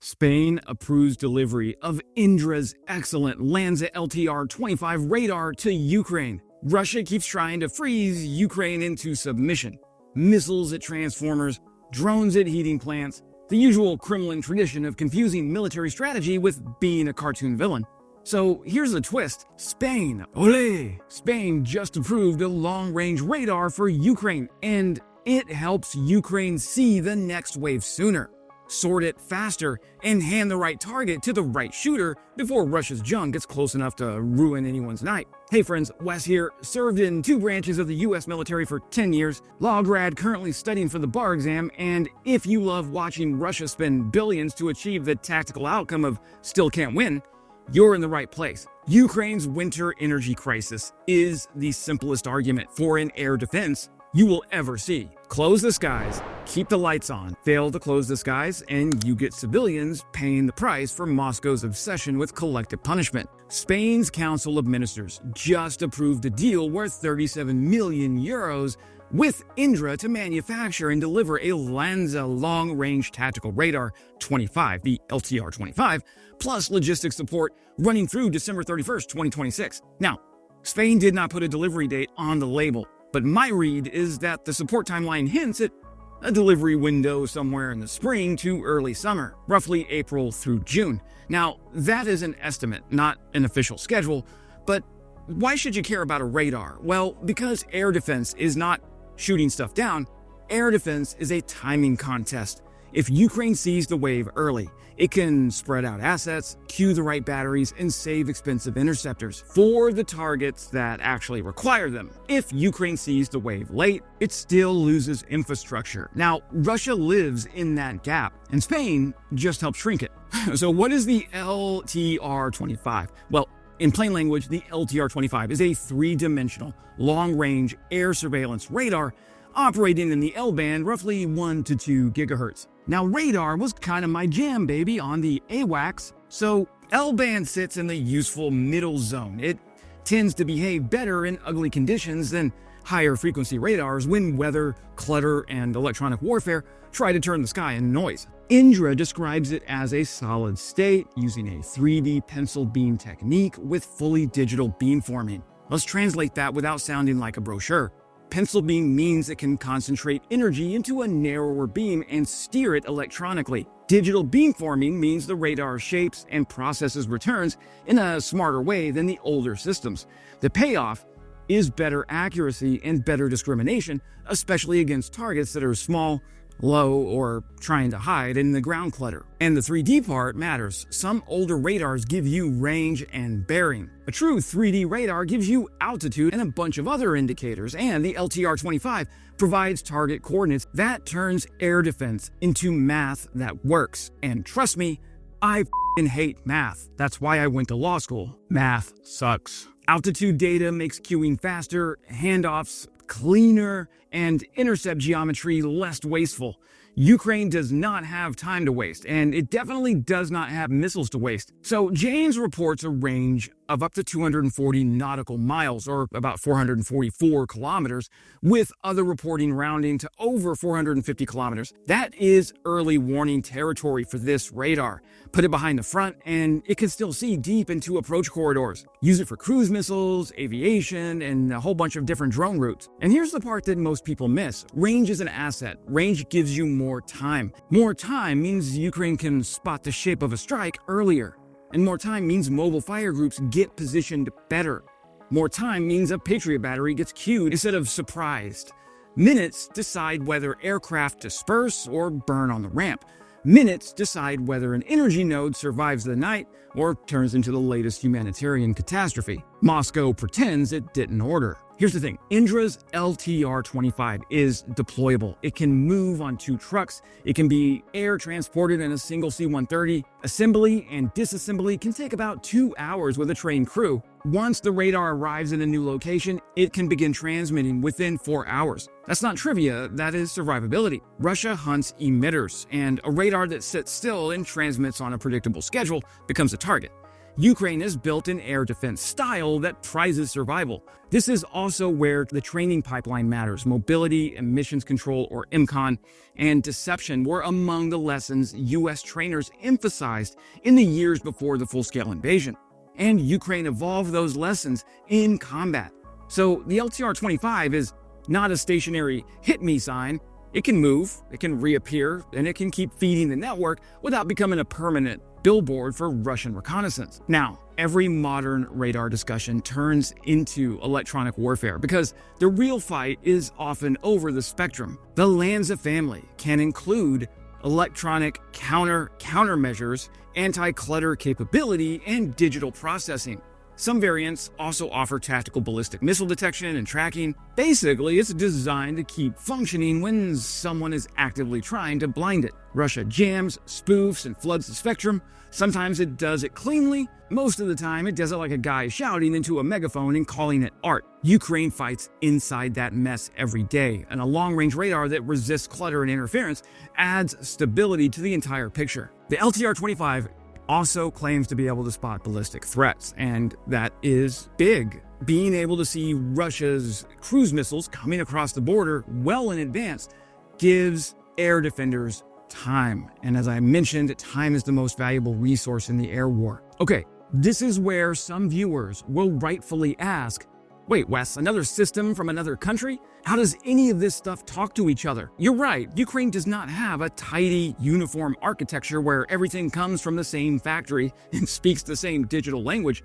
Spain approves delivery of Indra's excellent Lanza LTR-25 radar to Ukraine. Russia keeps trying to freeze Ukraine into submission. Missiles at transformers, drones at heating plants, the usual Kremlin tradition of confusing military strategy with being a cartoon villain. So here's the twist. Spain, olé! Spain just approved a long-range radar for Ukraine, and it helps Ukraine see the next wave sooner, sort it faster, and hand the right target to the right shooter before Russia's junk gets close enough to ruin anyone's night. Hey friends, Wes here, served in 2 branches of the US military for 10 years, law grad currently studying for the bar exam, and if you love watching Russia spend billions to achieve the tactical outcome of still can't win, you're in the right place. Ukraine's winter energy crisis is the simplest argument for an air defense you will ever see. Close the skies, keep the lights on. Fail to close the skies, and you get civilians paying the price for Moscow's obsession with collective punishment. Spain's Council of Ministers just approved a deal worth 37 million euros with Indra to manufacture and deliver a Lanza long-range tactical radar 25, the LTR-25, plus logistics support running through December 31st, 2026. Now, Spain did not put a delivery date on the label, but my read is that the support timeline hints at a delivery window somewhere in the spring to early summer, roughly April through June. Now, that is an estimate, not an official schedule, but why should you care about a radar? Well, because air defense is not shooting stuff down. Air defense is a timing contest. If Ukraine sees the wave early, it can spread out assets, queue the right batteries, and save expensive interceptors for the targets that actually require them. If Ukraine sees the wave late, it still loses infrastructure. Now, Russia lives in that gap, and Spain just helps shrink it. So what is the LTR-25? Well, in plain language, the LTR-25 is a 3-dimensional, long-range air surveillance radar operating in the L-band, roughly 1 to 2 gigahertz. Now, radar was kind of my jam, baby, on the AWACS, so L-band sits in the useful middle zone. It tends to behave better in ugly conditions than higher frequency radars when weather, clutter, and electronic warfare try to turn the sky into noise. Indra describes it as a solid state using a 3D pencil beam technique with fully digital beamforming. Let's translate that without sounding like a brochure. Pencil beam means it can concentrate energy into a narrower beam and steer it electronically. Digital beamforming means the radar shapes and processes returns in a smarter way than the older systems. The payoff is better accuracy and better discrimination, especially against targets that are small, low, or trying to hide in the ground clutter. And the 3D part matters. Some older radars give you range and bearing. A true 3D radar gives you altitude and a bunch of other indicators, and the LTR-25 provides target coordinates that turns air defense into math that works. And trust me, I hate math. That's why I went to law school. Math sucks. Altitude data makes queuing faster, handoffs cleaner, and intercept geometry less wasteful. Ukraine does not have time to waste, and it definitely does not have missiles to waste. So James reports a range of up to 240 nautical miles, or about 444 kilometers, with other reporting rounding to over 450 kilometers. That is early warning territory for this radar. Put it behind the front, and it can still see deep into approach corridors. Use it for cruise missiles, aviation, and a whole bunch of different drone routes. And here's the part that most people miss. Range is an asset. Range gives you more time. More time means Ukraine can spot the shape of a strike earlier. And more time means mobile fire groups get positioned better. More time means a Patriot battery gets queued instead of surprised. Minutes decide whether aircraft disperse or burn on the ramp. Minutes decide whether an energy node survives the night or turns into the latest humanitarian catastrophe. Moscow pretends it didn't order. Here's the thing, Indra's LTR-25 is deployable. It can move on 2 trucks. It can be air transported in a single C-130. Assembly and disassembly can take about 2 hours with a trained crew. Once the radar arrives in a new location, it can begin transmitting within 4 hours. That's not trivia, that is survivability. Russia hunts emitters, and a radar that sits still and transmits on a predictable schedule becomes a target. Ukraine has built an air defense style that prizes survival. This is also where the training pipeline matters. Mobility, emissions control, or MCON, and deception were among the lessons U.S. trainers emphasized in the years before the full-scale invasion. And Ukraine evolved those lessons in combat. So the LTR-25 is not a stationary hit-me sign. It can move, it can reappear, and it can keep feeding the network without becoming a permanent billboard for Russian reconnaissance. Now, every modern radar discussion turns into electronic warfare because the real fight is often over the spectrum. The Lanza family can include electronic countermeasures, anti-clutter capability, and digital processing. Some variants also offer tactical ballistic missile detection and tracking. Basically, it's designed to keep functioning when someone is actively trying to blind it. Russia jams, spoofs, and floods the spectrum. Sometimes it does it cleanly. Most of the time, it does it like a guy shouting into a megaphone and calling it art. Ukraine fights inside that mess every day, and a long-range radar that resists clutter and interference adds stability to the entire picture. The LTR-25 also claims to be able to spot ballistic threats, and that is big. Being able to see Russia's cruise missiles coming across the border well in advance gives air defenders time. And as I mentioned, time is the most valuable resource in the air war. Okay, this is where some viewers will rightfully ask, wait, Wes, another system from another country? How does any of this stuff talk to each other? You're right, Ukraine does not have a tidy, uniform architecture where everything comes from the same factory and speaks the same digital language.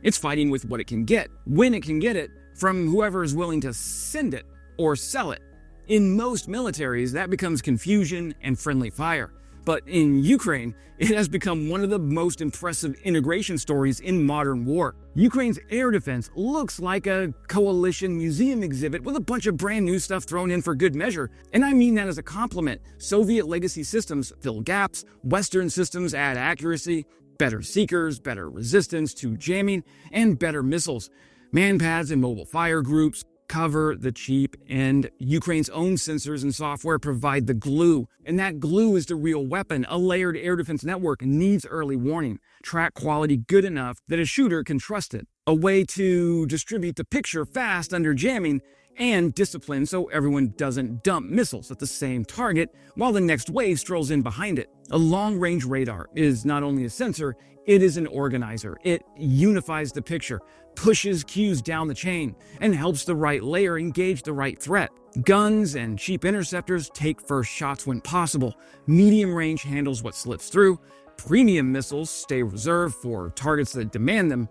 It's fighting with what it can get, when it can get it, from whoever is willing to send it or sell it. In most militaries, that becomes confusion and friendly fire. But in Ukraine, it has become one of the most impressive integration stories in modern war. Ukraine's air defense looks like a coalition museum exhibit with a bunch of brand new stuff thrown in for good measure. And I mean that as a compliment. Soviet legacy systems fill gaps, Western systems add accuracy, better seekers, better resistance to jamming, and better missiles. Manpads and mobile fire groups cover the cheap end. Ukraine's own sensors and software provide the glue, and that glue is the real weapon. A layered air defense network needs early warning, track quality good enough that a shooter can trust it, a way to distribute the picture fast under jamming, and discipline so everyone doesn't dump missiles at the same target while the next wave strolls in behind it. A long-range radar is not only a sensor, it is an organizer. It unifies the picture, pushes cues down the chain, and helps the right layer engage the right threat. Guns and cheap interceptors take first shots when possible. Medium range handles what slips through. Premium missiles stay reserved for targets that demand them.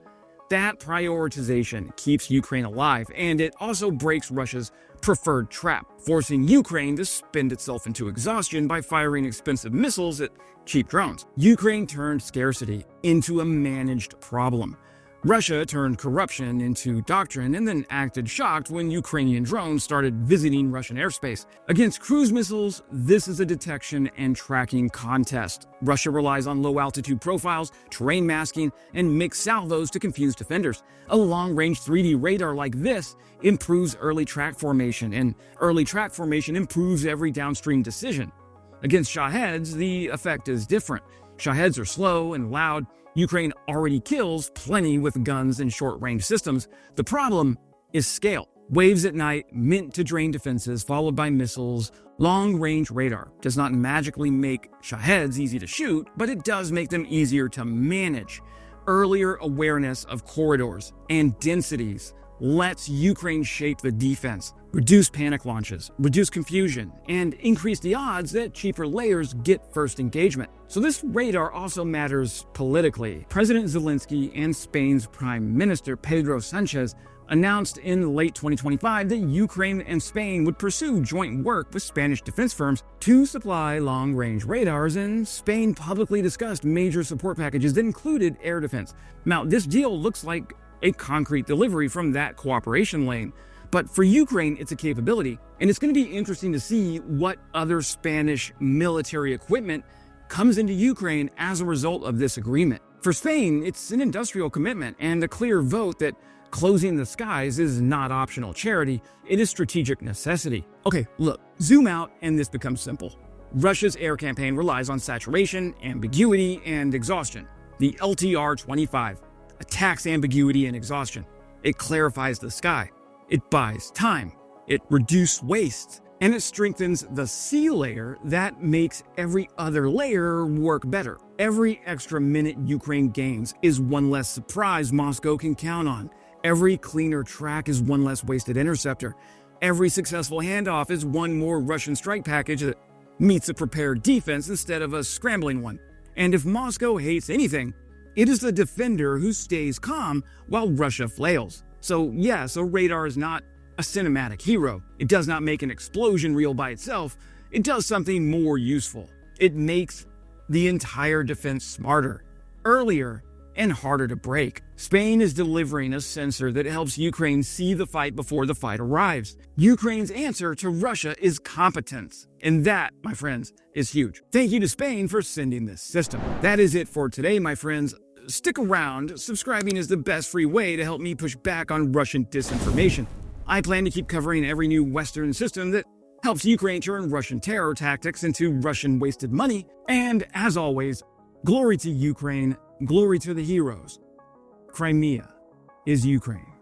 That prioritization keeps Ukraine alive, and it also breaks Russia's preferred trap, forcing Ukraine to spend itself into exhaustion by firing expensive missiles at cheap drones. Ukraine turned scarcity into a managed problem. Russia turned corruption into doctrine and then acted shocked when Ukrainian drones started visiting Russian airspace. Against cruise missiles, this is a detection and tracking contest. Russia relies on low-altitude profiles, terrain masking, and mixed salvos to confuse defenders. A long-range 3D radar like this improves early track formation, and early track formation improves every downstream decision. Against Shaheds, the effect is different. Shaheds are slow and loud. Ukraine already kills plenty with guns and short-range systems. The problem is scale. Waves at night meant to drain defenses, followed by missiles. Long-range radar does not magically make Shaheds easy to shoot, but it does make them easier to manage. Earlier awareness of corridors and densities lets Ukraine shape the defense, reduce panic launches, reduce confusion, and increase the odds that cheaper layers get first engagement. So this radar also matters politically. President Zelensky and Spain's Prime Minister Pedro Sanchez announced in late 2025 that Ukraine and Spain would pursue joint work with Spanish defense firms to supply long-range radars, and Spain publicly discussed major support packages that included air defense. Now, this deal looks like a concrete delivery from that cooperation lane. But for Ukraine, it's a capability, and it's going to be interesting to see what other Spanish military equipment comes into Ukraine as a result of this agreement. For Spain, it's an industrial commitment and a clear vote that closing the skies is not optional charity, it is strategic necessity. Okay, look, zoom out and this becomes simple. Russia's air campaign relies on saturation, ambiguity, and exhaustion. The LTR-25 attacks ambiguity and exhaustion. It clarifies the sky. It buys time. It reduces waste. And it strengthens the sea layer that makes every other layer work better. Every extra minute Ukraine gains is one less surprise Moscow can count on. Every cleaner track is one less wasted interceptor. Every successful handoff is one more Russian strike package that meets a prepared defense instead of a scrambling one. And if Moscow hates anything, it is the defender who stays calm while Russia flails. So yes, a radar is not a cinematic hero. It does not make an explosion real by itself. It does something more useful. It makes the entire defense smarter, earlier, and harder to break. Spain is delivering a sensor that helps Ukraine see the fight before the fight arrives. Ukraine's answer to Russia is competence. And that, my friends, is huge. Thank you to Spain for sending this system. That is it for today, my friends. Stick around. Subscribing is the best free way to help me push back on Russian disinformation. I plan to keep covering every new Western system that helps Ukraine turn Russian terror tactics into Russian wasted money. And as always, glory to Ukraine, glory to the heroes. Crimea is Ukraine.